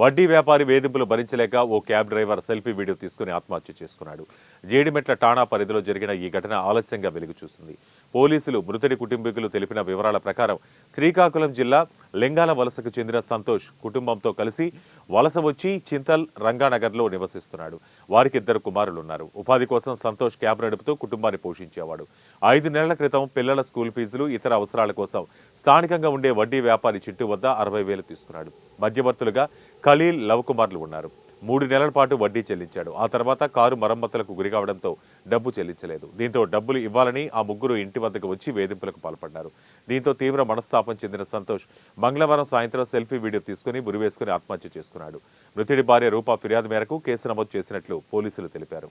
వడ్డీ వ్యాపారి వేధింపులు భరించలేక ఓ క్యాబ్ డ్రైవర్ సెల్ఫీ వీడియో తీసుకుని ఆత్మహత్య చేసుకున్నాడు. జేడిమెట్ల ఠాణా పరిధిలో జరిగిన ఈ ఘటన ఆలస్యంగా వెలుగు చూసింది. పోలీసులు మృతుడి కుటుంబీకులు తెలిపిన వివరాల ప్రకారం శ్రీకాకుళం జిల్లా లింగాల వలసకు చెందిన సంతోష్ కుటుంబంతో కలిసి వలస వచ్చి చింతల్ రంగానగర్లో నివసిస్తున్నాడు. వారికి 2 కుమారులున్నారు. ఉపాధి కోసం సంతోష్ క్యాబ్ నడుపుతూ కుటుంబాన్ని పోషించేవాడు. 5 నెలల క్రితం పిల్లల స్కూల్ ఫీజులు, ఇతర అవసరాల కోసం స్థానికంగా ఉండే వడ్డీ వ్యాపారి చిట్టు వద్ద 60,000 తీసుకున్నాడు. మధ్యవర్తులుగా ఖలీల్, లవ్ కుమార్లు ఉన్నారు. 3 నెలల పాటు వడ్డీ చెల్లించాడు. ఆ తర్వాత కారు మరమ్మతులకు గురి కావడంతో డబ్బు చెల్లించలేదు. దీంతో డబ్బులు ఇవ్వాలని ఆ ముగ్గురు ఇంటి వద్దకు వచ్చి వేధింపులకు పాల్పడ్డారు. దీంతో తీవ్ర మనస్తాపం చెందిన సంతోష్ మంగళవారం సాయంత్రం సెల్ఫీ వీడియో తీసుకుని ఉరివేసుకుని ఆత్మహత్య చేసుకున్నాడు. మృతుడి భార్య రూపా ఫిర్యాదు మేరకు కేసు నమోదు చేసినట్లు పోలీసులు తెలిపారు.